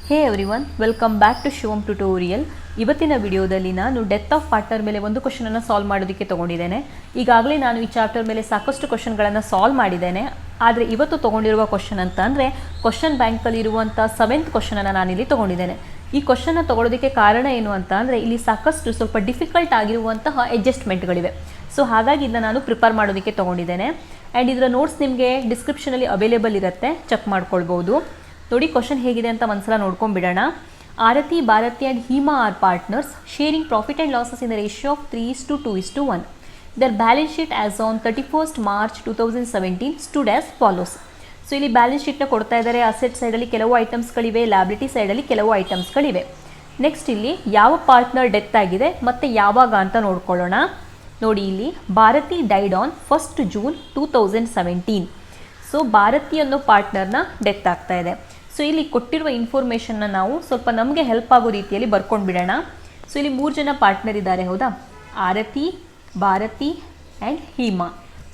Hey everyone, welcome back to Shivam tutorial. ಇವತ್ತಿನ ವಿಡಿಯೋದಲ್ಲಿ ನಾನು ಡೆತ್ ಆಫ್ ಪಾರ್ಟ್ನರ್ ಮೇಲೆ ಒಂದು ಕ್ವಶನನ್ನು ಸಾಲ್ವ್ ಮಾಡೋದಕ್ಕೆ ತೊಗೊಂಡಿದ್ದೇನೆ. ಈಗಾಗಲೇ ನಾನು ಈ ಚಾಪ್ಟರ್ ಮೇಲೆ ಸಾಕಷ್ಟು ಕ್ವಶನ್ಗಳನ್ನು ಸಾಲ್ವ್ ಮಾಡಿದ್ದೇನೆ. ಆದರೆ ಇವತ್ತು ತೊಗೊಂಡಿರುವ ಕ್ವಶನ್ ಅಂತ ಅಂದರೆ ಕ್ವಶನ್ ಬ್ಯಾಂಕಲ್ಲಿ ಇರುವಂಥ 7th ಕ್ವಶನನ್ನು ನಾನಿಲ್ಲಿ ತೊಗೊಂಡಿದ್ದೇನೆ. ಈ ಕ್ವಶನ್ನ ತೊಗೊಳೋದಕ್ಕೆ ಕಾರಣ ಏನು ಅಂತ ಅಂದರೆ ಇಲ್ಲಿ ಸಾಕಷ್ಟು ಸ್ವಲ್ಪ ಡಿಫಿಕಲ್ಟ್ ಆಗಿರುವಂತಹ ಅಡ್ಜಸ್ಟ್ಮೆಂಟ್ಗಳಿವೆ. ಸೊ ಹಾಗಾಗಿ ಇದನ್ನು ನಾನು ಪ್ರಿಪೇರ್ ಮಾಡೋದಕ್ಕೆ ತೊಗೊಂಡಿದ್ದೇನೆ. ಆ್ಯಂಡ್ ಇದರ ನೋಟ್ಸ್ ನಿಮಗೆ ಡಿಸ್ಕ್ರಿಪ್ಷನಲ್ಲಿ ಅವೈಲೇಬಲ್ ಇರುತ್ತೆ, ಚೆಕ್ ಮಾಡ್ಕೊಳ್ಬೋದು. ನೋಡಿ ಕ್ವಶನ್ ಹೇಗಿದೆ ಅಂತ ಒಂದ್ಸಲ ನೋಡ್ಕೊಂಡ್ಬಿಡೋಣ. Aarti, Bharati and Hima are partners sharing profit and losses in the ratio of 3:2:1. Their balance sheet as on 31st March 2017 stood as follows. So ಇಲ್ಲಿ ಬ್ಯಾಲೆನ್ಸ್ ಶೀಟ್ನ ಕೊಡ್ತಾ ಇದ್ದಾರೆ. ಅಸೆಟ್ ಸೈಡಲ್ಲಿ ಕೆಲವು ಐಟಮ್ಸ್ಗಳಿವೆ, ಲ್ಯಾಬಿಲಿಟಿ ಸೈಡಲ್ಲಿ ಕೆಲವು ಐಟಮ್ಸ್ಗಳಿವೆ. ನೆಕ್ಸ್ಟ್ ಇಲ್ಲಿ ಯಾವ ಪಾರ್ಟ್ನರ್ ಡೆತ್ ಆಗಿದೆ ಮತ್ತು ಯಾವಾಗ ಅಂತ ನೋಡ್ಕೊಳ್ಳೋಣ. ನೋಡಿ ಇಲ್ಲಿ Bharathi died on 1st June 2017. So Bharathi ಅನ್ನೋ ಪಾರ್ಟ್ನರ್ನ ಡೆತ್ ಆಗ್ತಾ ಇದೆ. ಸೊ ಇಲ್ಲಿ ಕೊಟ್ಟಿರುವ ಇನ್ಫಾರ್ಮೇಷನ್ನ ನಾವು ಸ್ವಲ್ಪ ನಮಗೆ ಹೆಲ್ಪ್ ಆಗೋ ರೀತಿಯಲ್ಲಿ ಬರ್ಕೊಂಡು ಬಿಡೋಣ. ಸೊ ಇಲ್ಲಿ 3 ಜನ ಪಾರ್ಟ್ನರ್ ಇದ್ದಾರೆ, ಹೌದಾ? ಆರತಿ, ಭಾರತಿ ಆ್ಯಂಡ್ ಹೀಮಾ.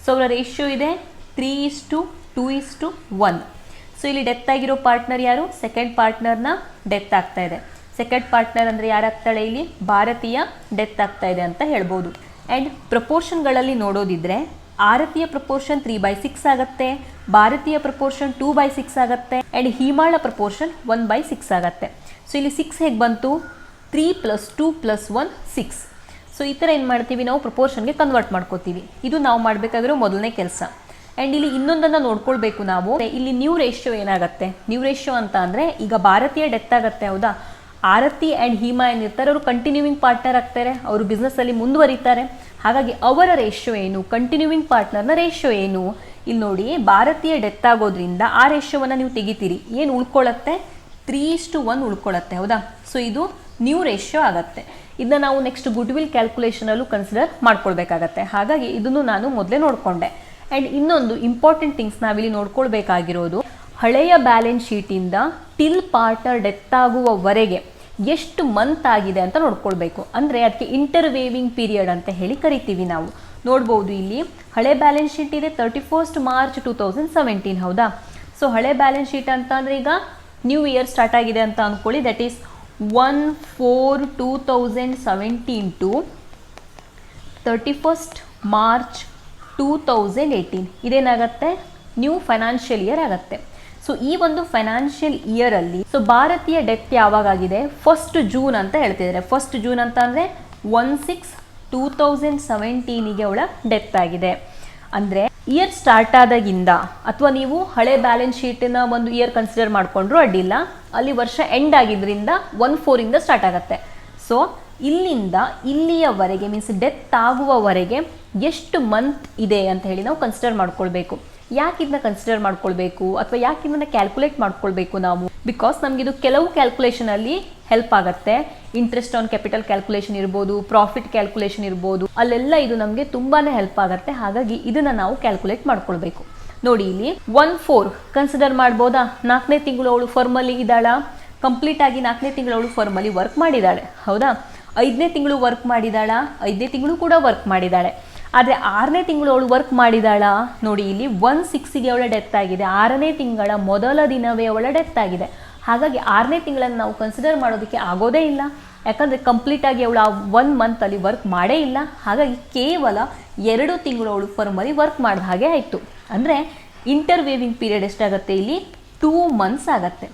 ಸೊ ಅವರ ರೇಷಿಯೋ ಇದೆ 3:2:1. ಸೊ ಇಲ್ಲಿ ಡೆತ್ ಆಗಿರೋ ಪಾರ್ಟ್ನರ್ ಯಾರು? ಸೆಕೆಂಡ್ ಪಾರ್ಟ್ನರ್ನ ಡೆತ್ ಆಗ್ತಾ ಇದೆ. ಸೆಕೆಂಡ್ ಪಾರ್ಟ್ನರ್ ಅಂದರೆ ಯಾರಾಗ್ತಾಳೆ? ಇಲ್ಲಿ ಭಾರತೀಯ ಡೆತ್ ಆಗ್ತಾ ಇದೆ ಅಂತ ಹೇಳ್ಬೋದು. ಆ್ಯಂಡ್ ಪ್ರಪೋರ್ಷನ್ಗಳಲ್ಲಿ ನೋಡೋದಿದ್ರೆ ಆರತಿಯ ಪ್ರಪೋರ್ಷನ್ 3/6 ಆಗುತ್ತೆ, ಭಾರತೀಯ ಪ್ರಪೋರ್ಷನ್ 2/6 ಆಗುತ್ತೆ, ಆ್ಯಂಡ್ ಹೀಮಾಳ ಪ್ರಪೋರ್ಷನ್ 1/6 ಆಗುತ್ತೆ. ಸೊ ಇಲ್ಲಿ 6 ಹೇಗೆ ಬಂತು? 3 + 2 + 1 6. ಸೊ ಈ ಥರ ಏನು ಮಾಡ್ತೀವಿ ನಾವು? ಪ್ರಪೋರ್ಷನ್ಗೆ ಕನ್ವರ್ಟ್ ಮಾಡ್ಕೋತೀವಿ. ಇದು ನಾವು ಮಾಡಬೇಕಾಗಿರೋ ಮೊದಲನೇ ಕೆಲಸ. ಆ್ಯಂಡ್ ಇಲ್ಲಿ ಇನ್ನೊಂದನ್ನು ನೋಡ್ಕೊಳ್ಬೇಕು ನಾವು. ಇಲ್ಲಿ ನ್ಯೂ ರೇಷಿಯೋ ಏನಾಗುತ್ತೆ? ನ್ಯೂ ರೇಷಿಯೋ ಅಂತ ಅಂದರೆ ಈಗ ಭಾರತೀಯ ಡೆತ್ ಆಗುತ್ತೆ, ಹೌದಾ? ಆರತಿ ಆ್ಯಂಡ್ ಹೀಮಾ ಏನಿರ್ತಾರೆ ಅವರು ಕಂಟಿನ್ಯೂವಿಂಗ್ ಪಾರ್ಟ್ನರ್ ಆಗ್ತಾರೆ, ಅವರು ಬಿಸ್ನೆಸ್ಸಲ್ಲಿ ಮುಂದುವರಿತಾರೆ. ಹಾಗಾಗಿ ಅವರ ರೇಷಿಯೋ ಏನು? ಕಂಟಿನ್ಯೂವಿಂಗ್ ಪಾರ್ಟ್ನರ್ನ ರೇಷಿಯೋ ಏನು? ಇಲ್ಲಿ ನೋಡಿ, ಭಾರತೀಯ ಡೆತ್ ಆಗೋದ್ರಿಂದ ಆ ರೇಷಿಯೋವನ್ನು ನೀವು ತೆಗಿತೀರಿ. ಏನು ಉಳ್ಕೊಳ್ಳುತ್ತೆ? 3:1 ಉಳ್ಕೊಳ್ಳುತ್ತೆ, ಹೌದಾ? ಸೊ ಇದು ನ್ಯೂ ರೇಷಿಯೋ ಆಗುತ್ತೆ. ಇದನ್ನ ನಾವು ನೆಕ್ಸ್ಟ್ ಗುಡ್ ವಿಲ್ ಕ್ಯಾಲ್ಕುಲೇಷನಲ್ಲೂ ಕನ್ಸಿಡರ್ ಮಾಡ್ಕೊಳ್ಬೇಕಾಗತ್ತೆ. ಹಾಗಾಗಿ ಇದನ್ನು ನಾನು ಮೊದಲೇ ನೋಡಿಕೊಂಡೆ. ಆ್ಯಂಡ್ ಇನ್ನೊಂದು ಇಂಪಾರ್ಟೆಂಟ್ ಥಿಂಗ್ಸ್ ನಾವಿಲ್ಲಿ ನೋಡ್ಕೊಳ್ಬೇಕಾಗಿರೋದು, ಹಳೆಯ ಬ್ಯಾಲೆನ್ಸ್ ಶೀಟಿಂದ ಟಿಲ್ ಪಾರ್ಟ್ನರ್ ಡೆತ್ ಆಗುವವರೆಗೆ ಎಷ್ಟು ಮಂತ್ ಆಗಿದೆ ಅಂತ ನೋಡ್ಕೊಳ್ಬೇಕು. ಅಂದರೆ ಅದಕ್ಕೆ ಇಂಟರ್ವೇವಿಂಗ್ ಪೀರಿಯಡ್ ಅಂತ ಹೇಳಿ ಕರಿತೀವಿ ನಾವು. ನೋಡ್ಬೋದು ಇಲ್ಲಿ ಹಳೆ ಬ್ಯಾಲೆನ್ಸ್ ಶೀಟ್ ಇದೆ 31st March 2017, ಹೌದಾ? ಸೊ ಹಳೆ ಬ್ಯಾಲೆನ್ಸ್ ಶೀಟ್ ಅಂತ ಅಂದರೆ ಈಗ ನ್ಯೂ ಇಯರ್ ಸ್ಟಾರ್ಟ್ ಆಗಿದೆ ಅಂತ ಅಂದ್ಕೊಳ್ಳಿ. That is 1/4/2017 to 31st March 2018. ಇದೇನಾಗುತ್ತೆ? ನ್ಯೂ ಫೈನಾನ್ಷಿಯಲ್ ಇಯರ್ ಆಗುತ್ತೆ. ಸೊ ಈ ಒಂದು ಫೈನಾನ್ಷಿಯಲ್ ಇಯರಲ್ಲಿ ಸೊ ಭಾರತೀಯ ಡೆತ್ ಯಾವಾಗಿದೆ? 1st June ಅಂತ ಹೇಳ್ತಿದ್ದಾರೆ. 1st June ಅಂತ ಅಂದರೆ 1/6/2017 ಅವಳ ಡೆತ್ ಆಗಿದೆ. ಅಂದರೆ ಇಯರ್ ಸ್ಟಾರ್ಟ್ ಆದಾಗಿಂದ, ಅಥವಾ ನೀವು ಹಳೆ ಬ್ಯಾಲೆನ್ಸ್ ಶೀಟಿನ ಒಂದು ಇಯರ್ ಕನ್ಸಿಡರ್ ಮಾಡಿಕೊಂಡ್ರು ಅಡ್ಡಿಲ್ಲ, ಅಲ್ಲಿ ವರ್ಷ ಎಂಡ್ ಆಗಿದ್ದರಿಂದ 1/4 ಸ್ಟಾರ್ಟ್ ಆಗುತ್ತೆ. ಸೊ ಇಲ್ಲಿಂದ ಇಲ್ಲಿಯವರೆಗೆ ಮೀನ್ಸ್ ಡೆತ್ ಆಗುವವರೆಗೆ ಎಷ್ಟು ಮಂತ್ ಇದೆ ಅಂತ ಹೇಳಿ ನಾವು ಕನ್ಸಿಡರ್ ಮಾಡ್ಕೊಳ್ಬೇಕು. ಯಾಕೆ ಇದನ್ನ ಕನ್ಸಿಡರ್ ಮಾಡ್ಕೊಳ್ಬೇಕು ಅಥವಾ ಯಾಕೆ ಇದನ್ನ ಕ್ಯಾಲ್ಕುಲೇಟ್ ಮಾಡ್ಕೊಳ್ಬೇಕು ನಾವು? ಬಿಕಾಸ್ ನಮಗಿದು ಕೆಲವು ಕ್ಯಾಲ್ಕುಲೇಷನಲ್ಲಿ ಹೆಲ್ಪ್ ಆಗುತ್ತೆ. ಇಂಟ್ರೆಸ್ಟ್ ಆನ್ ಕ್ಯಾಪಿಟಲ್ ಕ್ಯಾಲ್ಕುಲೇಷನ್ ಇರ್ಬೋದು, ಪ್ರಾಫಿಟ್ ಕ್ಯಾಲ್ಕುಲೇಷನ್ ಇರ್ಬೋದು, ಅಲ್ಲೆಲ್ಲ ಇದು ನಮಗೆ ತುಂಬಾ ಹೆಲ್ಪ್ ಆಗುತ್ತೆ. ಹಾಗಾಗಿ ಇದನ್ನು ನಾವು ಕ್ಯಾಲ್ಕುಲೇಟ್ ಮಾಡ್ಕೊಳ್ಬೇಕು. ನೋಡಿ ಇಲ್ಲಿ 1/4 ಕನ್ಸಿಡರ್ ಮಾಡ್ಬೋದಾ? 4ನೇ ತಿಂಗಳು ಅವಳು ಫರ್ಮಲ್ಲಿ ಇದ್ದಾಳ, ಕಂಪ್ಲೀಟ್ ಆಗಿ 4ನೇ ತಿಂಗಳು ಅವಳು ಫರ್ಮಲ್ಲಿ ವರ್ಕ್ ಮಾಡಿದ್ದಾಳೆ, ಹೌದಾ? 5ನೇ ತಿಂಗಳು ವರ್ಕ್ ಮಾಡಿದಾಳ, 5ನೇ ತಿಂಗಳು ಕೂಡ ವರ್ಕ್ ಮಾಡಿದ್ದಾಳೆ. ಆದರೆ 6ನೇ ತಿಂಗಳು ಅವಳು ವರ್ಕ್ ಮಾಡಿದಾಳ. ನೋಡಿ ಇಲ್ಲಿ 1/6ಗೆ ಅವಳ ಡೆತ್ ಆಗಿದೆ. 6ನೇ ತಿಂಗಳ ಮೊದಲ ದಿನವೇ ಅವಳ ಡೆತ್ ಆಗಿದೆ. ಹಾಗಾಗಿ 6ನೇ ತಿಂಗಳನ್ನು ನಾವು ಕನ್ಸಿಡರ್ ಮಾಡೋದಕ್ಕೆ ಆಗೋದೇ ಇಲ್ಲ. ಯಾಕಂದರೆ ಕಂಪ್ಲೀಟಾಗಿ ಅವಳು ಆ 1 ಮಂತಲ್ಲಿ ವರ್ಕ್ ಮಾಡೇ ಇಲ್ಲ. ಹಾಗಾಗಿ ಕೇವಲ 2 ತಿಂಗಳು ಅವಳು ಫರ್ಮಲ್ಲಿ ವರ್ಕ್ ಮಾಡಿದ ಹಾಗೆ ಆಯಿತು. ಅಂದರೆ ಇಂಟರ್ವೇವಿಂಗ್ ಪೀರಿಯಡ್ ಎಷ್ಟಾಗುತ್ತೆ? ಇಲ್ಲಿ 2 months ಆಗುತ್ತೆ.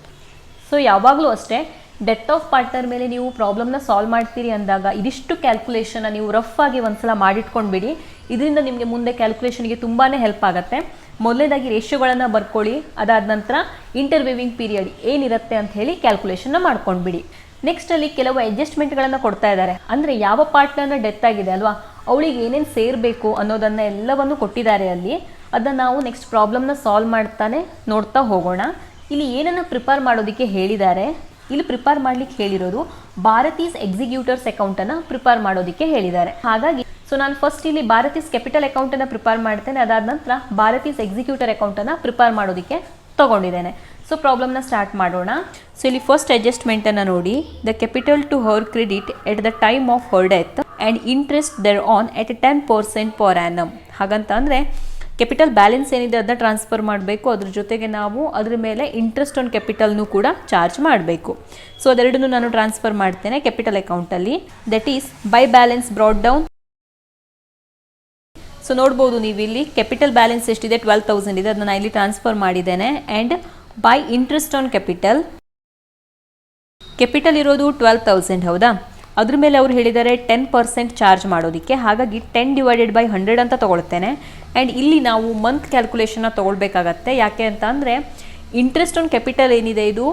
ಸೊ ಯಾವಾಗಲೂ ಅಷ್ಟೇ ಡೆತ್ ಆಫ್ ಪಾರ್ಟ್ನರ್ ಮೇಲೆ ನೀವು ಪ್ರಾಬ್ಲಮ್ನ ಸಾಲ್ವ್ ಮಾಡ್ತೀರಿ ಅಂದಾಗ ಇದಿಷ್ಟು ಕ್ಯಾಲ್ಕುಲೇಷನ್ನ ನೀವು ರಫ್ ಆಗಿ ಒಂದ್ಸಲ ಮಾಡಿಟ್ಕೊಂಡ್ಬಿಡಿ. ಇದರಿಂದ ನಿಮಗೆ ಮುಂದೆ ಕ್ಯಾಲ್ಕುಲೇಷನ್ಗೆ ತುಂಬಾ ಹೆಲ್ಪ್ ಆಗುತ್ತೆ. ಮೊದಲನೇದಾಗಿ ರೇಷಿಯೋಗಳನ್ನು ಬರ್ಕೊಳ್ಳಿ, ಅದಾದ ನಂತರ ಇಂಟರ್ವೇವಿಂಗ್ ಪೀರಿಯಡ್ ಏನಿರುತ್ತೆ ಅಂತ ಹೇಳಿ ಕ್ಯಾಲ್ಕುಲೇಷನ್ನ ಮಾಡ್ಕೊಂಡ್ಬಿಡಿ. ನೆಕ್ಸ್ಟ್ ಅಲ್ಲಿ ಕೆಲವು ಅಡ್ಜಸ್ಟ್ಮೆಂಟ್ಗಳನ್ನು ಕೊಡ್ತಾ ಇದ್ದಾರೆ. ಅಂದರೆ ಯಾವ ಪಾರ್ಟ್ನರ್ನ ಡೆತ್ ಆಗಿದೆ ಅಲ್ವಾ, ಅವಳಿಗೆ ಏನೇನು ಸೇರಬೇಕು ಅನ್ನೋದನ್ನು ಎಲ್ಲವನ್ನು ಕೊಟ್ಟಿದ್ದಾರೆ ಅಲ್ಲಿ. ಅದನ್ನು ನಾವು ನೆಕ್ಸ್ಟ್ ಪ್ರಾಬ್ಲಮ್ನ ಸಾಲ್ವ್ ಮಾಡ್ತಾನೆ ನೋಡ್ತಾ ಹೋಗೋಣ. ಇಲ್ಲಿ ಏನನ್ನು ಪ್ರಿಪೇರ್ ಮಾಡೋದಕ್ಕೆ ಹೇಳಿದ್ದಾರೆ? ಇಲ್ಲಿ ಪ್ರಿಪೇರ್ ಮಾಡ್ಲಿಕ್ಕೆ ಹೇಳಿರೋದು ಭಾರತೀಸ್ ಎಕ್ಸಿಕ್ಯೂಟರ್ಸ್ ಅಕೌಂಟನ್ನು ಪ್ರಿಪೇರ್ ಮಾಡೋದಕ್ಕೆ ಹೇಳಿದ್ದಾರೆ. ಹಾಗಾಗಿ ಸೊ ನಾನು ಫಸ್ಟ್ ಇಲ್ಲಿ ಭಾರತೀಸ್ ಕ್ಯಾಪಿಟಲ್ ಅಕೌಂಟನ್ನು ಪ್ರಿಪೇರ್ ಮಾಡ್ತೇನೆ, ಅದಾದ ನಂತರ ಭಾರತೀಸ್ ಎಕ್ಸಿಕ್ಯೂಟರ್ ಅಕೌಂಟನ್ನು ಪ್ರಿಪೇರ್ ಮಾಡೋದಕ್ಕೆ ತಗೊಂಡಿದ್ದೇನೆ. ಸೊ ಪ್ರಾಬ್ಲಮ್ನ ಸ್ಟಾರ್ಟ್ ಮಾಡೋಣ. ಸೊ ಇಲ್ಲಿ ಫಸ್ಟ್ ಅಡ್ಜಸ್ಟ್ಮೆಂಟನ್ನು ನೋಡಿ, the capital to her credit at the time of her death and interest thereon at 10% per annum. ಹಾಗಂತ ಅಂದರೆ ಕ್ಯಾಪಿಟಲ್ ಬ್ಯಾಲೆನ್ಸ್ ಏನಿದೆ ಅದನ್ನ ಟ್ರಾನ್ಸ್ಫರ್ ಮಾಡಬೇಕು, ಅದ್ರ ಜೊತೆಗೆ ನಾವು ಅದ್ರ ಮೇಲೆ ಇಂಟ್ರೆಸ್ಟ್ ಆನ್ ಕ್ಯಾಪಿಟಲ್ನು ಕೂಡ ಚಾರ್ಜ್ ಮಾಡಬೇಕು. ಸೊ ಅದೆರಡನ್ನು ನಾನು ಟ್ರಾನ್ಸ್ಫರ್ ಮಾಡ್ತೇನೆ ಕ್ಯಾಪಿಟಲ್ ಅಕೌಂಟಲ್ಲಿ. That is by balance brought down. So ನೋಡ್ಬೋದು ನೀವು ಇಲ್ಲಿ ಕ್ಯಾಪಿಟಲ್ ಬ್ಯಾಲೆನ್ಸ್ ಎಷ್ಟಿದೆ 12,000 ಇದೆ, ಅದನ್ನ ಇಲ್ಲಿ ಟ್ರಾನ್ಸ್ಫರ್ ಮಾಡಿದ್ದೇನೆ. And by interest on capital, capital ಇರೋದು 12,000 ಹೌದಾ, ಅದ್ರ ಮೇಲೆ ಅವ್ರು ಹೇಳಿದ್ದಾರೆ 10% ಚಾರ್ಜ್ ಮಾಡೋದಕ್ಕೆ. ಹಾಗಾಗಿ 10/100 ಅಂತ ತೊಗೊಳ್ತೇನೆ. ಆ್ಯಂಡ್ ಇಲ್ಲಿ ನಾವು ಮಂತ್ ಕ್ಯಾಲ್ಕುಲೇಷನ್ನ ತೊಗೊಳ್ಬೇಕಾಗತ್ತೆ. ಯಾಕೆ ಅಂತ ಅಂದರೆ ಇಂಟ್ರೆಸ್ಟ್ ಆನ್ ಕ್ಯಾಪಿಟಲ್ ಏನಿದೆ ಇದು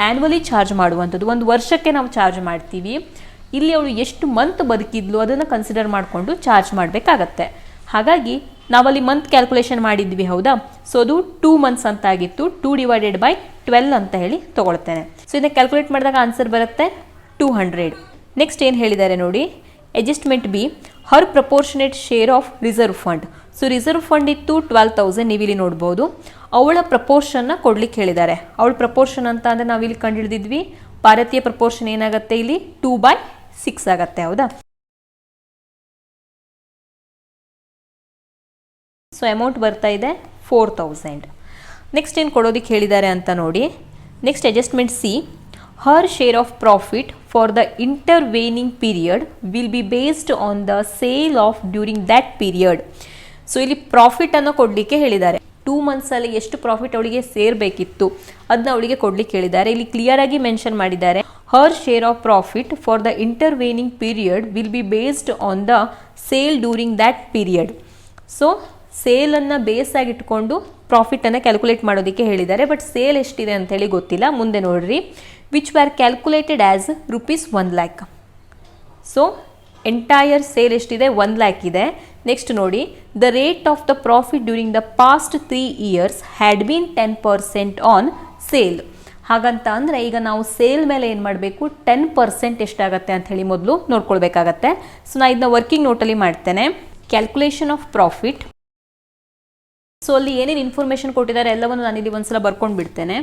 ಆ್ಯನ್ಯುವಲಿ ಚಾರ್ಜ್ ಮಾಡುವಂಥದ್ದು, ಒಂದು ವರ್ಷಕ್ಕೆ ನಾವು ಚಾರ್ಜ್ ಮಾಡ್ತೀವಿ. ಇಲ್ಲಿ ಅವಳು ಎಷ್ಟು ಮಂತ್ ಬದುಕಿದ್ಲು ಅದನ್ನು ಕನ್ಸಿಡರ್ ಮಾಡಿಕೊಂಡು ಚಾರ್ಜ್ ಮಾಡಬೇಕಾಗತ್ತೆ. ಹಾಗಾಗಿ ನಾವಲ್ಲಿ ಮಂತ್ ಕ್ಯಾಲ್ಕುಲೇಷನ್ ಮಾಡಿದ್ವಿ ಹೌದಾ, ಸೊ ಅದು 2 ಮಂತ್ಸ್ ಅಂತ ಆಗಿತ್ತು. 2/12 ಅಂತ ಹೇಳಿ ತೊಗೊಳ್ತೇನೆ. ಸೊ ಇದನ್ನ ಕ್ಯಾಲ್ಕುಲೇಟ್ ಮಾಡಿದಾಗ ಆನ್ಸರ್ ಬರುತ್ತೆ 200. ನೆಕ್ಸ್ಟ್ ಏನು ಹೇಳಿದ್ದಾರೆ ನೋಡಿ, adjustment B Har proportionate share of reserve fund. So reserve fund ಇತ್ತು 12,000, ನೀವಿಲ್ಲಿ ನೋಡ್ಬೋದು. ಅವಳ ಪ್ರಪೋರ್ಷನ್ನ ಕೊಡ್ಲಿಕ್ಕೆ ಹೇಳಿದ್ದಾರೆ. ಅವಳ ಪ್ರಪೋರ್ಷನ್ ಅಂತ ಅಂದರೆ ನಾವಿಲ್ಲಿ ಕಂಡುಹಿಡಿದಿದ್ವಿ, ಭಾರತೀಯ ಪ್ರಪೋರ್ಷನ್ ಏನಾಗುತ್ತೆ ಇಲ್ಲಿ 2/6 ಆಗುತ್ತೆ ಹೌದಾ. ಸೊ ಅಮೌಂಟ್ ಬರ್ತಾ ಇದೆ 4,000. ನೆಕ್ಸ್ಟ್ ಏನು ಕೊಡೋದಕ್ಕೆ ಹೇಳಿದ್ದಾರೆ ಅಂತ ನೋಡಿ. Next adjustment C her share of profit for the intervening period will be based on the sale of during that period. So ಇಲ್ಲಿ ಪ್ರಾಫಿಟನ್ನು ಕೊಡಲಿಕ್ಕೆ ಹೇಳಿದ್ದಾರೆ. 2 ಮಂತ್ಸಲ್ಲಿ ಎಷ್ಟು ಪ್ರಾಫಿಟ್ ಅವಳಿಗೆ ಸೇರಬೇಕಿತ್ತು ಅದನ್ನ ಅವಳಿಗೆ ಕೊಡಲಿಕ್ಕೆ ಹೇಳಿದ್ದಾರೆ. ಇಲ್ಲಿ ಕ್ಲಿಯರ್ ಆಗಿ ಮೆನ್ಷನ್ ಮಾಡಿದ್ದಾರೆ, her share of profit for the intervening period will be based on the sale during that period. So ಸೇಲನ್ನು ಬೇಸಾಗಿ ಇಟ್ಕೊಂಡು ಪ್ರಾಫಿಟನ್ನು ಕ್ಯಾಲ್ಕುಲೇಟ್ ಮಾಡೋದಕ್ಕೆ ಹೇಳಿದ್ದಾರೆ. ಬಟ್ ಸೇಲ್ ಎಷ್ಟಿದೆ ಅಂಥೇಳಿ ಗೊತ್ತಿಲ್ಲ, ಮುಂದೆ ನೋಡ್ರಿ. Which where calculated as ₹1 lakh. So entire sale ಎಷ್ಟಿದೆ 1 lakh ಇದೆ. ನೆಕ್ಸ್ಟ್ ನೋಡಿ, the rate of the profit during the past 3 years had been 10% on sale. ಹಾಗಂತ ಅಂದರೆ ಈಗ ನಾವು ಸೇಲ್ ಮೇಲೆ ಏನು ಮಾಡಬೇಕು, 10% ಎಷ್ಟಾಗತ್ತೆ ಅಂತ ಹೇಳಿ ಮೊದಲು ನೋಡ್ಕೊಳ್ಬೇಕಾಗತ್ತೆ. ಸೊ ನಾನು ಇದನ್ನ ವರ್ಕಿಂಗ್ ನೋಟಲ್ಲಿ ಮಾಡ್ತೇನೆ. Calculation of profit. ಸೊ ಅಲ್ಲಿ ಏನೇನು ಇನ್ಫಾರ್ಮೇಷನ್ ಕೊಟ್ಟಿದ್ದಾರೆ ಎಲ್ಲವನ್ನು ನಾನು ಇಲ್ಲಿ ಒಂದ್ಸಲ ಬರ್ಕೊಂಡು ಬಿಡ್ತೇನೆ.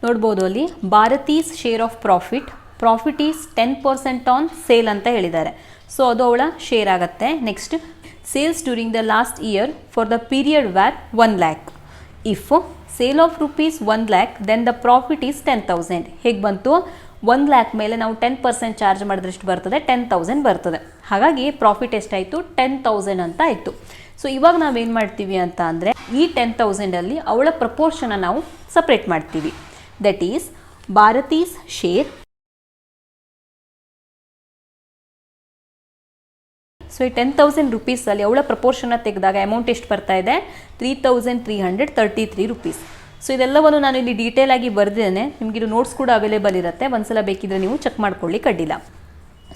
ನೋಡ್ಬೋದು ಅಲ್ಲಿ Bharati's share of profit is 10% on sale ಅಂತ ಹೇಳಿದ್ದಾರೆ. ಸೊ ಅದು ಅವಳ ಶೇರ್ ಆಗುತ್ತೆ. Next sales during the last year for the period were 1 lakh. If sale of ₹1 lakh then the profit is 10,000. ಹೇಗೆ ಬಂತು, 1 lakh ಮೇಲೆ ನಾವು 10% ಚಾರ್ಜ್ ಮಾಡಿದ್ರೆ ಎಷ್ಟು ಬರ್ತದೆ, 10,000 ಬರ್ತದೆ. ಹಾಗಾಗಿ ಪ್ರಾಫಿಟ್ ಎಷ್ಟಾಯಿತು, 10,000 ಅಂತ ಆಯಿತು. ಸೊ ಇವಾಗ ನಾವೇನು ಮಾಡ್ತೀವಿ ಅಂತ ಅಂದರೆ ಈ 10,000ಅಲ್ಲಿ ಅವಳ ಪ್ರಪೋರ್ಷನ್ ನಾವು ಸಪ್ರೇಟ್ ಮಾಡ್ತೀವಿ. That is Bharati's share. So ಈ 10,000 ರೂಪೀಸಲ್ಲಿ ಅವಳ ಪ್ರಪೋರ್ಷನ್ನ ತೆಗೆದಾಗ ಅಮೌಂಟ್ ಎಷ್ಟು ಬರ್ತಾ ಇದೆ, 3,333 ರೂಪೀಸ್. ಸೊ ಇದೆಲ್ಲವನ್ನು ನಾನು ಇಲ್ಲಿ ಡೀಟೇಲ್ ಆಗಿ ಬರೆದಿದ್ದೇನೆ. ನಿಮಗಿದು ನೋಟ್ಸ್ ಕೂಡ ಅವೈಲೇಬಲ್ ಇರುತ್ತೆ, ಒಂದ್ಸಲ ಬೇಕಿದ್ರೆ ನೀವು ಚೆಕ್ ಮಾಡ್ಕೊಳ್ಳಿ, ಕಡ್ಡಿಲ್ಲ.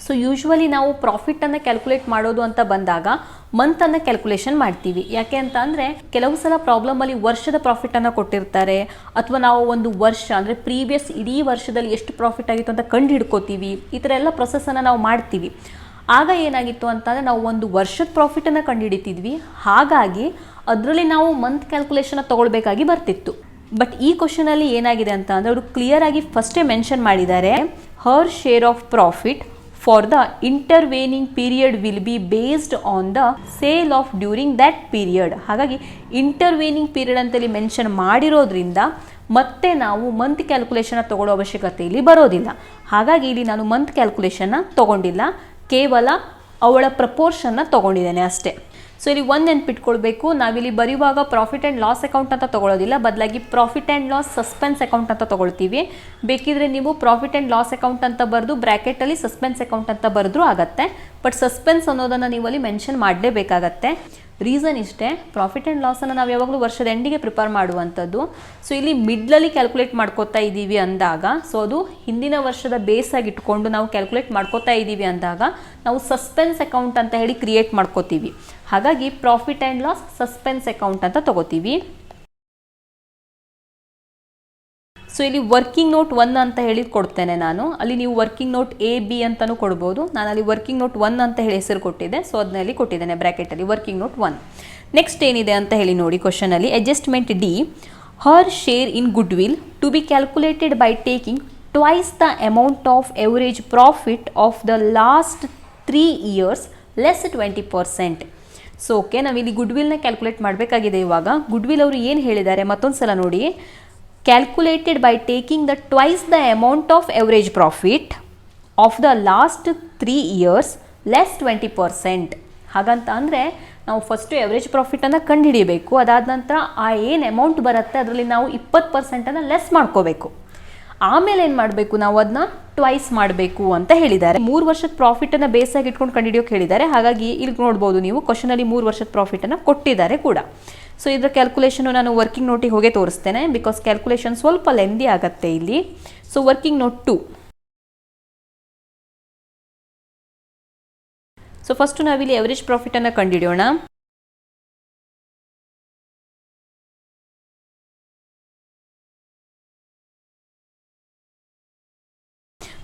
ಸೊ ಯೂಶ್ವಲಿ ನಾವು ಪ್ರಾಫಿಟನ್ನು ಕ್ಯಾಲ್ಕುಲೇಟ್ ಮಾಡೋದು ಅಂತ ಬಂದಾಗ ಮಂತನ್ನು ಕ್ಯಾಲ್ಕುಲೇಷನ್ ಮಾಡ್ತೀವಿ. ಯಾಕೆ ಅಂತ ಅಂದರೆ ಕೆಲವು ಸಲ ಪ್ರಾಬ್ಲಮಲ್ಲಿ ವರ್ಷದ ಪ್ರಾಫಿಟನ್ನು ಕೊಟ್ಟಿರ್ತಾರೆ, ಅಥವಾ ನಾವು ಒಂದು ವರ್ಷ ಅಂದರೆ ಪ್ರೀವಿಯಸ್ ಇಡೀ ವರ್ಷದಲ್ಲಿ ಎಷ್ಟು ಪ್ರಾಫಿಟ್ ಆಗಿತ್ತು ಅಂತ ಕಂಡು ಹಿಡ್ಕೋತೀವಿ. ಈ ಥರ ಎಲ್ಲ ಪ್ರೊಸೆಸನ್ನು ನಾವು ಮಾಡ್ತೀವಿ. ಆಗ ಏನಾಗಿತ್ತು ಅಂತಂದರೆ ನಾವು ಒಂದು ವರ್ಷದ ಪ್ರಾಫಿಟನ್ನು ಕಂಡುಹಿಡಿತಿದ್ವಿ, ಹಾಗಾಗಿ ಅದರಲ್ಲಿ ನಾವು ಮಂತ್ ಕ್ಯಾಲ್ಕುಲೇಷನ್ನ ತೊಗೊಳ್ಬೇಕಾಗಿ ಬರ್ತಿತ್ತು. ಬಟ್ ಈ ಕ್ವಶನಲ್ಲಿ ಏನಾಗಿದೆ ಅಂತ ಅಂದರೆ ಅವರು ಕ್ಲಿಯರ್ ಆಗಿ ಫಸ್ಟೇ ಮೆನ್ಷನ್ ಮಾಡಿದ್ದಾರೆ, her share of profit for the intervening period will be based on the sale of during that period. ಹಾಗಾಗಿ ಇಂಟರ್ವೇನಿಂಗ್ ಪೀರಿಯಡ್ ಅಂತೇಳಿ ಮೆನ್ಷನ್ ಮಾಡಿರೋದ್ರಿಂದ ಮತ್ತೆ ನಾವು ಮಂತ್ ಕ್ಯಾಲ್ಕುಲೇಷನ್ನ ತೊಗೊಳ್ಳೋ ಅವಶ್ಯಕತೆ ಇಲ್ಲಿ ಬರೋದಿಲ್ಲ. ಹಾಗಾಗಿ ಇಲ್ಲಿ ನಾನು ಮಂತ್ ಕ್ಯಾಲ್ಕುಲೇಷನ್ನ ತೊಗೊಂಡಿಲ್ಲ, ಕೇವಲ ಅವಳ ಪ್ರಪೋರ್ಷನ್ನ ತೊಗೊಂಡಿದ್ದೇನೆ ಅಷ್ಟೇ. ಸೊ ಇಲ್ಲಿ ಒಂದು ನೆನ್ಪಿಟ್ಕೊಳ್ಬೇಕು, ನಾವಿಲ್ಲಿ ಬರೆಯುವಾಗ ಪ್ರಾಫಿಟ್ ಆ್ಯಂಡ್ ಲಾಸ್ ಅಕೌಂಟ್ ಅಂತ ತೊಗೊಳ್ಳೋದಿಲ್ಲ, ಬದಲಾಗಿ profit and loss suspense account ಅಂತ ತೊಗೊಳ್ತೀವಿ. ಬೇಕಿದ್ರೆ ನೀವು ಪ್ರಾಫಿಟ್ ಆ್ಯಂಡ್ ಲಾಸ್ ಅಕೌಂಟ್ ಅಂತ ಬರೆದು ಬ್ರ್ಯಾಕೆಟಲ್ಲಿ ಸಸ್ಪೆನ್ಸ್ ಅಕೌಂಟ್ ಅಂತ ಬರೆದ್ರೂ ಆಗುತ್ತೆ. ಬಟ್ ಸಸ್ಪೆನ್ಸ್ ಅನ್ನೋದನ್ನು ನೀವು ಅಲ್ಲಿ ಮೆನ್ಷನ್ ಮಾಡಲೇಬೇಕಾಗತ್ತೆ. ರೀಸನ್ ಇಷ್ಟೇ, ಪ್ರಾಫಿಟ್ ಆ್ಯಂಡ್ ಲಾಸನ್ನು ನಾವು ಯಾವಾಗಲೂ ವರ್ಷದ ಎಂಡಿಗೆ ಪ್ರಿಪೇರ್ ಮಾಡುವಂಥದ್ದು. ಸೊ ಇಲ್ಲಿ ಮಿಡ್ಲಲ್ಲಿ ಕ್ಯಾಲ್ಕುಲೇಟ್ ಮಾಡ್ಕೋತಾ ಇದ್ದೀವಿ ಅಂದಾಗ, ಸೊ ಅದು ಹಿಂದಿನ ವರ್ಷದ ಬೇಸಾಗಿ ಇಟ್ಕೊಂಡು ನಾವು ಕ್ಯಾಲ್ಕುಲೇಟ್ ಮಾಡ್ಕೋತಾ ಇದ್ದೀವಿ ಅಂದಾಗ ನಾವು ಸಸ್ಪೆನ್ಸ್ ಅಕೌಂಟ್ ಅಂತ ಹೇಳಿ ಕ್ರಿಯೇಟ್ ಮಾಡ್ಕೋತೀವಿ. ಹಾಗಾಗಿ profit and loss suspense account ಅಂತ ತಗೋತೀವಿ. ಸೊ ಇಲ್ಲಿ ವರ್ಕಿಂಗ್ ನೋಟ್ 1 ಅಂತ ಹೇಳಿ ಕೊಡ್ತೇನೆ ನಾನು. ಅಲ್ಲಿ ನೀವು ವರ್ಕಿಂಗ್ ನೋಟ್ ಎ ಬಿ ಅಂತಲೂ ಕೊಡ್ಬೋದು. ನಾನು ಅಲ್ಲಿ ವರ್ಕಿಂಗ್ ನೋಟ್ 1 ಅಂತ ಹೇಳಿ ಹೆಸರು ಕೊಟ್ಟಿದ್ದೆ. ಸೊ ಅದನ್ನ ಇಲ್ಲಿ ಕೊಟ್ಟಿದ್ದೇನೆ ಬ್ರ್ಯಾಕೆಟಲ್ಲಿ ವರ್ಕಿಂಗ್ ನೋಟ್ 1. ನೆಕ್ಸ್ಟ್ ಏನಿದೆ ಅಂತ ಹೇಳಿ ನೋಡಿ ಕ್ವಶನಲ್ಲಿ. Adjustment D, her share in goodwill to be calculated by taking twice the amount of average profit of the last 3 years less 20%. So okay, ನಾವಿಲ್ಲಿ ಗುಡ್ ವಿಲ್ನ ಕ್ಯಾಲ್ಕುಲೇಟ್ ಮಾಡಬೇಕಾಗಿದೆ. ಇವಾಗ ಗುಡ್ ವಿಲ್ ಅವರು ಏನು ಹೇಳಿದ್ದಾರೆ ಮತ್ತೊಂದು ಸಲ ನೋಡಿ. Calculated by taking the twice the amount of average profit of the last 3 years less 20%. ಹಾಗಂತ ಅಂದರೆ ನಾವು ಫಸ್ಟು ಎವರೇಜ್ ಪ್ರಾಫಿಟನ್ನು ಕಂಡುಹಿಡಿಯಬೇಕು. ಅದಾದ ನಂತರ ಆ ಏನು ಅಮೌಂಟ್ ಬರುತ್ತೆ ಅದರಲ್ಲಿ ನಾವು 20%ಅನ್ನು ಲೆಸ್ ಮಾಡ್ಕೋಬೇಕು. ಆಮೇಲೆ ಏನು ಮಾಡಬೇಕು, ನಾವು ಅದನ್ನ ಟ್ವೈಸ್ ಮಾಡಬೇಕು ಅಂತ ಹೇಳಿದ್ದಾರೆ. 3 ವರ್ಷದ ಪ್ರಾಫಿಟನ್ನು ಬೇಸಾಗಿ ಇಟ್ಕೊಂಡು ಕಂಡುಹಿಡಿಯೋಕೆ ಹೇಳಿದ್ದಾರೆ. ಹಾಗಾಗಿ ಇಲ್ಲಿ ನೋಡ್ಬೋದು ನೀವು ಕ್ವಶನಲ್ಲಿ 3 ವರ್ಷದ ಪ್ರಾಫಿಟನ್ನು ಕೊಟ್ಟಿದ್ದಾರೆ ಕೂಡ. ಸೊ ಇದರ ಕ್ಯಾಲ್ಕುಲೇಷನು ನಾನು ವರ್ಕಿಂಗ್ ನೋಟಿಗೆ ಹೋಗಿ ತೋರಿಸ್ತೇನೆ, ಬಿಕಾಸ್ ಕ್ಯಾಲ್ಕುಲೇಷನ್ ಸ್ವಲ್ಪ ಲೆಂದಿ ಆಗುತ್ತೆ ಇಲ್ಲಿ. So working note 2. So first ನಾವಿಲ್ಲಿ ಎವರೇಜ್ ಪ್ರಾಫಿಟನ್ನು ಕಂಡುಹಿಡಿಯೋಣ.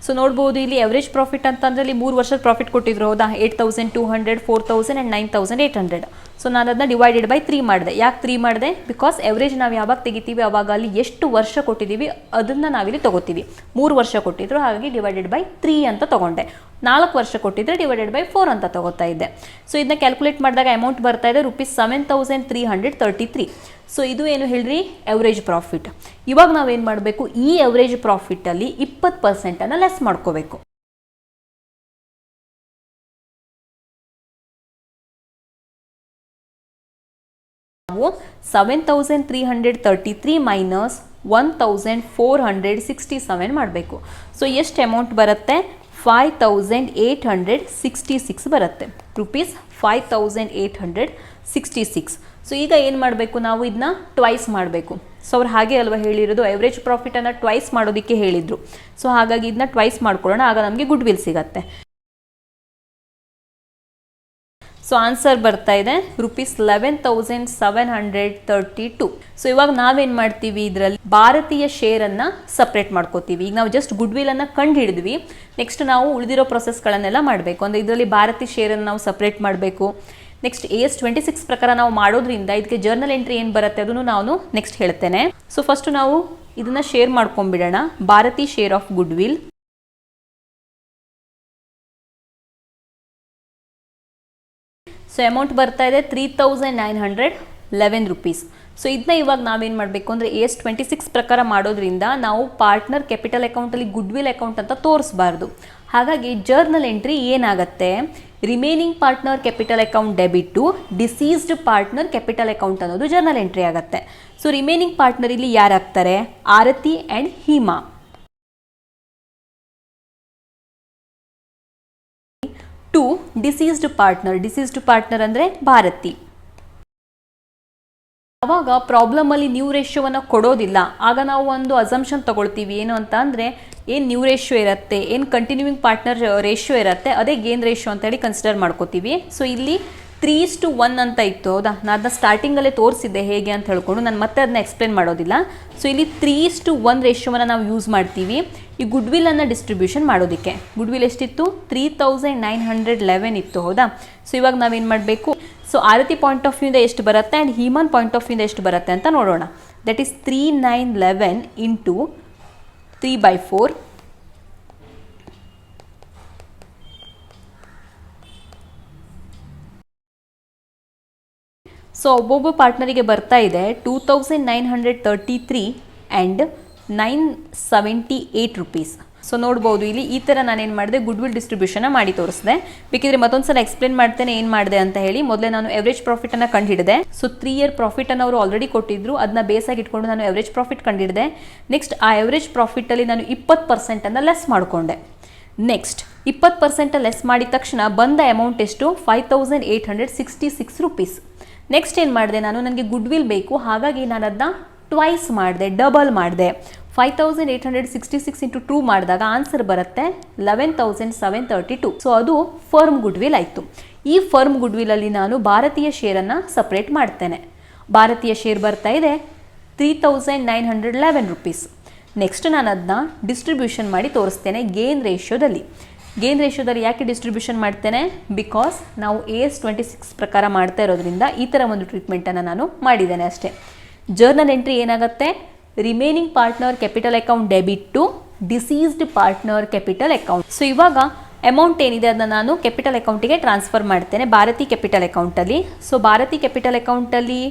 ಸೊ ನೋಡ್ಬೋದು ಇಲ್ಲಿ ಎವರೇಜ್ ಪ್ರಾಫಿಟ್ ಅಂತಂದರೆ ಇಲ್ಲಿ 3 ವರ್ಷದ ಪ್ರಾಫಿಟ್ ಕೊಟ್ಟಿದ್ರು ಹೌದಾ. 8,200, 4,000 ಆ್ಯಂಡ್ 9,800. ಸೊ ನಾನು ಅದನ್ನ ಡಿವೈಡೆಡ್ ಬೈ 3 ಮಾಡಿದೆ. ಯಾಕೆ 3 ಮಾಡಿದೆ? ಬಿಕಾಸ್ ಎವರೇಜ್ ನಾವು ಯಾವಾಗ ತೆಗಿತೀವಿ ಅವಾಗ ಅಲ್ಲಿ ಎಷ್ಟು ವರ್ಷ ಕೊಟ್ಟಿದ್ದೀವಿ ಅದನ್ನು ನಾವಿಲ್ಲಿ ತೊಗೋತೀವಿ. 3 ವರ್ಷ ಕೊಟ್ಟಿದ್ರು, ಹಾಗಾಗಿ ಡಿವೈಡೆಡ್ ಬೈ 3 ಅಂತ ತೊಗೊಂಡೆ. 4 ವರ್ಷ ಕೊಟ್ಟಿದ್ರೆ ಡಿವೈಡೆಡ್ ಬೈ 4 ಅಂತ ತೊಗೋತಾ ಇದ್ದೆ. ಸೊ ಇದನ್ನ ಕ್ಯಾಲ್ಕುಲೇಟ್ ಮಾಡಿದಾಗ ಅಮೌಂಟ್ ಬರ್ತಾ ಇದೆ ₹7,333. ಸೊ ಇದು ಏನು ಹೇಳ್ರಿ, ಎವರೇಜ್ ಪ್ರಾಫಿಟ್. ಇವಾಗ ನಾವೇನು ಮಾಡಬೇಕು, ಈ ಎವರೇಜ್ ಪ್ರಾಫಿಟಲ್ಲಿ 20%ಅನ್ನು ಲೆಸ್ ಮಾಡ್ಕೋಬೇಕು. ನಾವು 7,333 ಮೈನಸ್ 1,467 ಮಾಡಬೇಕು. ಸೊ ಎಷ್ಟು ಅಮೌಂಟ್ ಬರುತ್ತೆ? 5,866 ಬರುತ್ತೆ. ₹5,866. ಸೊ ಈಗ ಏನು ಮಾಡಬೇಕು, ನಾವು ಇದನ್ನ ಟ್ವೈಸ್ ಮಾಡಬೇಕು. ಸೊ ಅವ್ರು ಹಾಗೆ ಅಲ್ವಾ ಹೇಳಿರೋದು, ಎವರೇಜ್ ಪ್ರಾಫಿಟನ್ನು ಟ್ವೈಸ್ ಮಾಡೋದಕ್ಕೆ ಹೇಳಿದರು. ಸೊ ಹಾಗಾಗಿ ಇದನ್ನ ಟ್ವೈಸ್ ಮಾಡ್ಕೊಳ್ಳೋಣ, ಆಗ ನಮಗೆ ಗುಡ್ ವಿಲ್ ಸಿಗತ್ತೆ. ಸೊ ಆನ್ಸರ್ ಬರ್ತಾ ಇದೆ ₹11,732. ಸೊ ಇವಾಗ ನಾವೇನು ಮಾಡ್ತೀವಿ, ಇದರಲ್ಲಿ ಭಾರತೀಯ ಶೇರನ್ನು ಸಪ್ರೇಟ್ ಮಾಡ್ಕೋತೀವಿ. ಈಗ ನಾವು ಜಸ್ಟ್ ಗುಡ್ ವಿಲ್ ಅನ್ನು ಕಂಡು ಹಿಡಿದ್ವಿ. ನೆಕ್ಸ್ಟ್ ನಾವು ಉಳಿದಿರೋ ಪ್ರೊಸೆಸ್ಗಳನ್ನೆಲ್ಲ ಮಾಡಬೇಕು. ಅಂದರೆ ಇದರಲ್ಲಿ ಭಾರತೀಯ ಶೇರನ್ನು ನಾವು ಸಪ್ರೇಟ್ ಮಾಡಬೇಕು. ನೆಕ್ಸ್ಟ್ AS 26 ಪ್ರಕಾರ ನಾವು ಮಾಡೋದ್ರಿಂದ ಇದಕ್ಕೆ ಜರ್ನಲ್ ಎಂಟ್ರಿ ಏನು ಬರುತ್ತೆ ಅದನ್ನು ನಾನು ನೆಕ್ಸ್ಟ್ ಹೇಳ್ತೇನೆ. ಸೊ ಫಸ್ಟು ನಾವು ಇದನ್ನು ಶೇರ್ ಮಾಡ್ಕೊಂಡ್ಬಿಡೋಣ. Bharati share of goodwill. So amount ಬರ್ತಾ ಇದೆ ₹3,911. ಸೊ ಇದನ್ನ ಇವಾಗ ನಾವೇನು ಮಾಡಬೇಕು ಅಂದರೆ AS 26 ಪ್ರಕಾರ ಮಾಡೋದ್ರಿಂದ ನಾವು ಪಾರ್ಟ್ನರ್ ಕ್ಯಾಪಿಟಲ್ ಅಕೌಂಟಲ್ಲಿ ಗುಡ್ ವಿಲ್ ಅಕೌಂಟ್ ಅಂತ ತೋರಿಸಬಾರ್ದು. ಹಾಗಾಗಿ ಜರ್ನಲ್ ಎಂಟ್ರಿ ಏನಾಗುತ್ತೆ, remaining partner capital account debit to deceased partner capital account ಅನ್ನೋದು ಜರ್ನಲ್ ಎಂಟ್ರಿ ಆಗುತ್ತೆ. ಸೊ ರಿಮೇನಿಂಗ್ ಪಾರ್ಟ್ನರ್ ಇಲ್ಲಿ ಯಾರಾಗ್ತಾರೆ, Aarathi and Hema. To deceased partner ಅಂದರೆ ಭಾರತಿ. ಆವಾಗ ಪ್ರಾಬ್ಲಮಲ್ಲಿ ನ್ಯೂ ರೇಷಿಯೋವನ್ನು ಕೊಡೋದಿಲ್ಲ. ಆಗ ನಾವು ಒಂದು ಅಸಂಪ್ಷನ್ ತಗೊಳ್ತೀವಿ, ಏನು ಅಂತ ಅಂದರೆ ಏನು ನ್ಯೂ ರೇಷಿಯೋ ಇರುತ್ತೆ, ಏನು ಕಂಟಿನ್ಯೂಯಿಂಗ್ ಪಾರ್ಟ್ನರ್ ರೇಷಿಯೋ ಇರುತ್ತೆ ಅದೇ ಗೇನ್ ರೇಷಿಯೋ ಅಂತೇಳಿ ಕನ್ಸಿಡರ್ ಮಾಡ್ಕೋತೀವಿ. ಸೊ ಇಲ್ಲಿ 3:1 ಅಂತ ಇತ್ತು ಹೌದಾ. ನಾನು ಅದನ್ನ ಸ್ಟಾರ್ಟಿಂಗಲ್ಲೇ ತೋರಿಸಿದ್ದೆ ಹೇಗೆ ಅಂತ ಹೇಳ್ಕೊಂಡು, ನಾನು ಮತ್ತೆ ಅದನ್ನ ಎಕ್ಸ್ಪ್ಲೇನ್ ಮಾಡೋದಿಲ್ಲ. ಸೊ ಇಲ್ಲಿ 3:1 ರೇಷಿಯೋವನ್ನು ನಾವು ಯೂಸ್ ಮಾಡ್ತೀವಿ ಈ ಗುಡ್ ವಿಲ್ಲನ್ನು ಡಿಸ್ಟ್ರಿಬ್ಯೂಷನ್ ಮಾಡೋದಕ್ಕೆ. ಗುಡ್ ವಿಲ್ ಎಷ್ಟಿತ್ತು, 3,911 ಇತ್ತು ಹೌದಾ. ಸೊ ಇವಾಗ ನಾವೇನು ಮಾಡಬೇಕು, ಸೊ ಆರತಿ ಪಾಯಿಂಟ್ ಆಫ್ ವ್ಯೂಯಿಂದ ಎಷ್ಟು ಬರುತ್ತೆ ಆ್ಯಂಡ್ ಹೀಮನ್ ಪಾಯಿಂಟ್ ಆಫ್ ವ್ಯೂಯಿಂದ ಎಷ್ಟು ಬರುತ್ತೆ ಅಂತ ನೋಡೋಣ. That is 3,911 into 3/4. ಸೊ ಒಬ್ಬೊಬ್ಬ ಪಾರ್ಟ್ನರಿಗೆ ಬರ್ತಾ ಇದೆ 2,933 ಆ್ಯಂಡ್ 978 ರುಪೀಸ್. ಸೊ ನೋಡ್ಬೋದು ಇಲ್ಲಿ ಈ ಥರ ನಾನೇನು ಮಾಡಿದೆ, ಗುಡ್ ವಿಲ್ ಡಿಸ್ಟ್ರಿಬ್ಯೂಷನ್ನ ಮಾಡಿ ತೋರಿಸಿದೆ. ಬೇಕಿದ್ರೆ ಮತ್ತೊಂದು ಸಲ ಎಕ್ಸ್ಪ್ಲೇನ್ ಮಾಡ್ತೇನೆ ಏನು ಮಾಡಿದೆ ಅಂತ ಹೇಳಿ. ಮೊದಲೇ ನಾನು ಎವರೇಜ್ ಪ್ರಾಫಿಟನ್ನು ಕಂಡುಹಿಡಿದೆ. ಸೊ 3 ಇಯರ್ ಪ್ರಾಫಿಟನ್ನು ಅವರು ಆಲ್ರೆಡಿ ಕೊಟ್ಟಿದ್ರು, ಅದನ್ನ ಬೇಸಾಗಿ ಇಟ್ಕೊಂಡು ನಾನು ಎವರೇಜ್ ಪ್ರಾಫಿಟ್ ಕಂಡುಹಿಡಿದೆ. ನೆಕ್ಸ್ಟ್ ಆ ಎವರೇಜ್ ಪ್ರಾಫಿಟಲ್ಲಿ ನಾನು 20%ಅನ್ನು ಲೆಸ್ ಮಾಡಿಕೊಂಡೆ. ನೆಕ್ಸ್ಟ್ 20% ಲೆಸ್ ಮಾಡಿದ ತಕ್ಷಣ ಬಂದ ಅಮೌಂಟ್ ಎಷ್ಟು, 5,866 ರುಪೀಸ್. ನೆಕ್ಸ್ಟ್ ಏನು ಮಾಡಿದೆ ನಾನು, ನನಗೆ ಗುಡ್ ವಿಲ್ ಬೇಕು, ಹಾಗಾಗಿ ನಾನು ಅದನ್ನ ಟ್ವೈಸ್ ಮಾಡಿದೆ, ಡಬಲ್ ಮಾಡಿದೆ. 5,866 ಇಂಟು 2 ಮಾಡಿದಾಗ ಆನ್ಸರ್ ಬರುತ್ತೆ 11,732. ಸೊ ಅದು ಫರ್ಮ್ ಗುಡ್ ವಿಲ್ ಆಯಿತು. ಈ ಫರ್ಮ್ ಗುಡ್ ವಿಲಲ್ಲಿ ನಾನು ಭಾರತೀಯ ಶೇರನ್ನು ಸಪ್ರೇಟ್ ಮಾಡ್ತೇನೆ. ಭಾರತೀಯ ಶೇರ್ ಬರ್ತಾ ಇದೆ 3,911 ರುಪೀಸ್. ನೆಕ್ಸ್ಟ್ ನಾನು ಅದನ್ನ ಡಿಸ್ಟ್ರಿಬ್ಯೂಷನ್ ಮಾಡಿ ತೋರಿಸ್ತೇನೆ ಗೇನ್ ರೇಷಿಯೋದಲ್ಲಿ. ಗೇನ್ ರೇಷಿಯೋದಲ್ಲಿ ಯಾಕೆ ಡಿಸ್ಟ್ರಿಬ್ಯೂಷನ್ ಮಾಡ್ತೇನೆ? ಬಿಕಾಸ್ ನಾವು AS26 ಪ್ರಕಾರ ಮಾಡ್ತಾ ಇರೋದ್ರಿಂದ ಈ ಥರ ಒಂದು ಟ್ರೀಟ್ಮೆಂಟನ್ನು ನಾನು ಮಾಡಿದ್ದೇನೆ ಅಷ್ಟೇ. ಜರ್ನಲ್ ಎಂಟ್ರಿ ಏನಾಗುತ್ತೆ? Remaining partner capital account debit to deceased partner capital account. So ಇವಾಗ ಅಮೌಂಟ್ ಏನಿದೆ ಅದನ್ನ ನಾನು ಕ್ಯಾಪಿಟಲ್ ಅಕೌಂಟಿಗೆ ಟ್ರಾನ್ಸ್ಫರ್ ಮಾಡ್ತೇನೆ ಭಾರತಿ ಕ್ಯಾಪಿಟಲ್ ಅಕೌಂಟಲ್ಲಿ. ಸೊ ಭಾರತಿ ಕ್ಯಾಪಿಟಲ್ ಅಕೌಂಟಲ್ಲಿ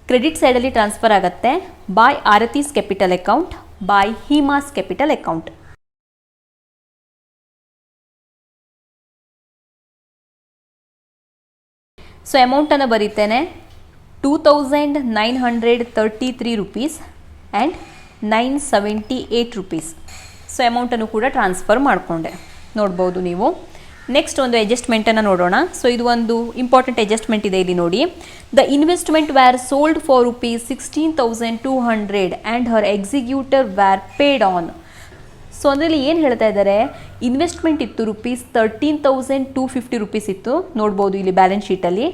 ಕ್ರೆಡಿಟ್ ಸೈಡಲ್ಲಿ ಟ್ರಾನ್ಸ್ಫರ್ ಆಗುತ್ತೆ by Aarti's capital account by Hima's capital account. So ಅಮೌಂಟನ್ನು ಬರೀತೇನೆ 2933 rupees ಆ್ಯಂಡ್ 978 rupees. ಸೊ ಅಮೌಂಟನ್ನು ಕೂಡ ಟ್ರಾನ್ಸ್ಫರ್ ಮಾಡಿಕೊಂಡೆ, ನೋಡ್ಬೋದು ನೀವು. ನೆಕ್ಸ್ಟ್ ಒಂದು ಅಡ್ಜಸ್ಟ್ಮೆಂಟನ್ನು ನೋಡೋಣ. ಸೊ ಇದು ಒಂದು ಇಂಪಾರ್ಟೆಂಟ್ ಅಡ್ಜಸ್ಟ್ಮೆಂಟ್ ಇದೆ ಇಲ್ಲಿ ನೋಡಿ. The investment where sold for ₹16,200 and her executor where paid on. So ಅದರಲ್ಲಿ ಏನು ಹೇಳ್ತಾ ಇದ್ದಾರೆ? ಇನ್ವೆಸ್ಟ್ಮೆಂಟ್ ಇತ್ತು ₹13,250 ಇತ್ತು, ನೋಡ್ಬೋದು ಇಲ್ಲಿ ಬ್ಯಾಲೆನ್ಸ್ ಶೀಟಲ್ಲಿ.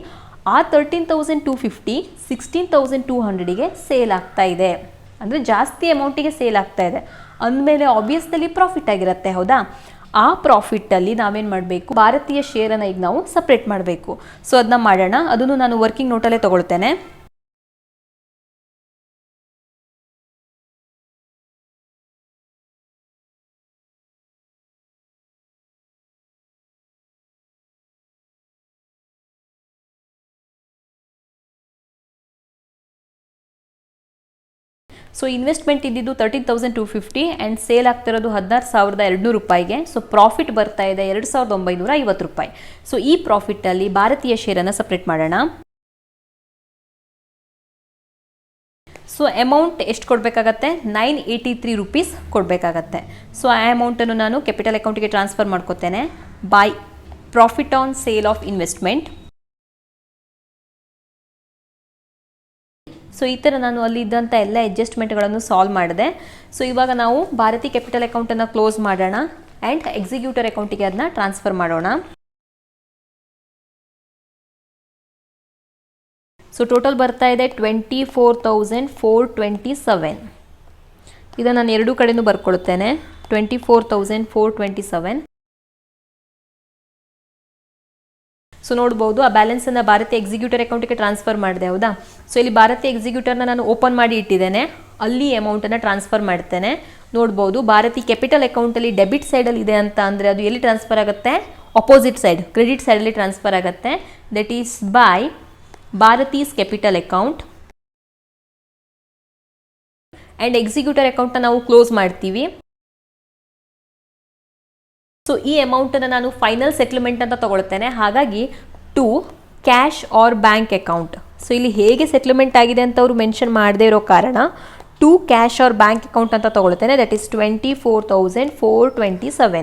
ಆ 13,250 16,200ಗೆ ಸೇಲ್ ಆಗ್ತಾ ಇದೆ, ಅಂದರೆ ಜಾಸ್ತಿ ಅಮೌಂಟಿಗೆ ಸೇಲ್ ಆಗ್ತಾ ಇದೆ ಅಂದಮೇಲೆ ಆಬ್ವಿಯಸ್ಲಿ ಪ್ರಾಫಿಟ್ ಆಗಿರುತ್ತೆ, ಹೌದಾ? ಆ ಪ್ರಾಫಿಟ್ಟಲ್ಲಿ ನಾವೇನು ಮಾಡಬೇಕು? ಭಾರತೀಯ ಶೇರನ್ನು ಈಗ ನಾವು ಸಪ್ರೇಟ್ ಮಾಡಬೇಕು. ಸೊ ಅದನ್ನ ಮಾಡೋಣ. ಅದನ್ನು ನಾನು ವರ್ಕಿಂಗ್ ನೋಟಲ್ಲೇ ತೊಗೊಳ್ತೇನೆ. ಸೊ ಇನ್ವೆಸ್ಟ್ಮೆಂಟ್ ಇದ್ದಿದ್ದು 13,250 ಆ್ಯಂಡ್ ಸೇಲ್ ಆಗ್ತಿರೋದು 16,200 ರೂಪಾಯಿಗೆ. ಸೊ ಪ್ರಾಫಿಟ್ ಬರ್ತಾ ಇದೆ 2,950 ರೂಪಾಯಿ. ಸೊ ಈ ಪ್ರಾಫಿಟ್ಟಲ್ಲಿ ಭಾರತೀಯ ಶೇರನ್ನು ಸಪ್ರೇಟ್ ಮಾಡೋಣ. ಸೊ ಅಮೌಂಟ್ ಎಷ್ಟು ಕೊಡಬೇಕಾಗತ್ತೆ? 983 rupees ಕೊಡಬೇಕಾಗತ್ತೆ. ಸೊ ಆ ಅಮೌಂಟನ್ನು ನಾನು ಕ್ಯಾಪಿಟಲ್ ಅಕೌಂಟಿಗೆ ಟ್ರಾನ್ಸ್ಫರ್ ಮಾಡ್ಕೋತೇನೆ by profit on sale of investment. So ಈ ಥರ ನಾನು ಅಲ್ಲಿ ಇದ್ದಂಥ ಎಲ್ಲ ಅಡ್ಜಸ್ಟ್ಮೆಂಟ್ಗಳನ್ನು ಸಾಲ್ವ್ ಮಾಡಿದೆ. ಸೊ ಇವಾಗ ನಾವು ಭಾರತಿ ಕ್ಯಾಪಿಟಲ್ ಅಕೌಂಟನ್ನು ಕ್ಲೋಸ್ ಮಾಡೋಣ ಆ್ಯಂಡ್ ಎಕ್ಸಿಕ್ಯೂಟರ್ ಅಕೌಂಟಿಗೆ ಅದನ್ನ ಟ್ರಾನ್ಸ್ಫರ್ ಮಾಡೋಣ. ಸೊ ಟೋಟಲ್ ಬರ್ತಾ ಇದೆ 24,427. ಇದನ್ನು ನಾನು ಎರಡೂ ಕಡೆಯೂ ಬರ್ಕೊಳ್ತೇನೆ, 24,427. ಸೊ ನೋಡ್ಬೋದು ಆ ಬ್ಯಾಲೆನ್ಸನ್ನು ಭಾರತಿ ಎಕ್ಸಿಕ್ಯೂಟರ್ ಅಕೌಂಟಿಗೆ ಟ್ರಾನ್ಸ್ಫರ್ ಮಾಡಿದೆ, ಹೌದಾ? ಸೊ ಇಲ್ಲಿ ಭಾರತಿ ಎಕ್ಸಿಕ್ಯೂಟರ್ನ ನಾನು ಓಪನ್ ಮಾಡಿ ಇಟ್ಟಿದ್ದೇನೆ, ಅಲ್ಲಿ ಅಮೌಂಟನ್ನು ಟ್ರಾನ್ಸ್ಫರ್ ಮಾಡ್ತೇನೆ. ನೋಡ್ಬೋದು ಭಾರತಿ ಕ್ಯಾಪಿಟಲ್ ಅಕೌಂಟಲ್ಲಿ ಡೆಬಿಟ್ ಸೈಡಲ್ಲಿ ಇದೆ ಅಂತ ಅಂದರೆ ಅದು ಎಲ್ಲಿ ಟ್ರಾನ್ಸ್ಫರ್ ಆಗುತ್ತೆ? ಅಪೋಸಿಟ್ ಸೈಡ್, ಕ್ರೆಡಿಟ್ ಸೈಡಲ್ಲಿ ಟ್ರಾನ್ಸ್ಫರ್ ಆಗುತ್ತೆ. That is by Bharati's capital account. And executor ಅಕೌಂಟ್ನ ನಾವು ಕ್ಲೋಸ್ ಮಾಡ್ತೀವಿ. ಸೊ ಈ ಅಮೌಂಟನ್ನು ನಾನು ಫೈನಲ್ ಸೆಟ್ಲ್ಮೆಂಟ್ ಅಂತ ತಗೊಳ್ತೇನೆ, ಹಾಗಾಗಿ to cash or bank account. So ಇಲ್ಲಿ ಹೇಗೆ ಸೆಟ್ಲ್ಮೆಂಟ್ ಆಗಿದೆ ಅಂತ ಅವರು ಮೆನ್ಷನ್ ಮಾಡದೇ ಇರೋ ಕಾರಣ to cash or bank account ಅಂತ ತಗೊಳ್ತೇನೆ. That is 24,427.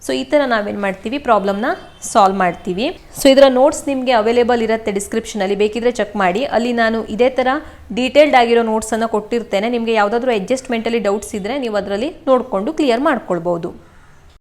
ಸೊ ಈ ಥರ ನಾವೇನು ಮಾಡ್ತೀವಿ? ಪ್ರಾಬ್ಲಮ್ನ ಸಾಲ್ವ್ ಮಾಡ್ತೀವಿ. ಸೊ ಇದರ ನೋಟ್ಸ್ ನಿಮಗೆ ಅವೈಲೇಬಲ್ ಇರುತ್ತೆ ಡಿಸ್ಕ್ರಿಪ್ಷನಲ್ಲಿ, ಬೇಕಿದ್ರೆ ಚೆಕ್ ಮಾಡಿ. ಅಲ್ಲಿ ನಾನು ಇದೇ ಥರ ಡೀಟೇಲ್ಡ್ ಆಗಿರೋ ನೋಟ್ಸನ್ನು ಕೊಟ್ಟಿರ್ತೇನೆ. ನಿಮಗೆ ಯಾವುದಾದ್ರೂ ಅಡ್ಜಸ್ಟ್ಮೆಂಟಲ್ಲಿ ಡೌಟ್ಸ್ ಇದ್ದರೆ ನೀವು ಅದರಲ್ಲಿ ನೋಡಿಕೊಂಡು ಕ್ಲಿಯರ್ ಮಾಡ್ಕೊಳ್ಬೋದು.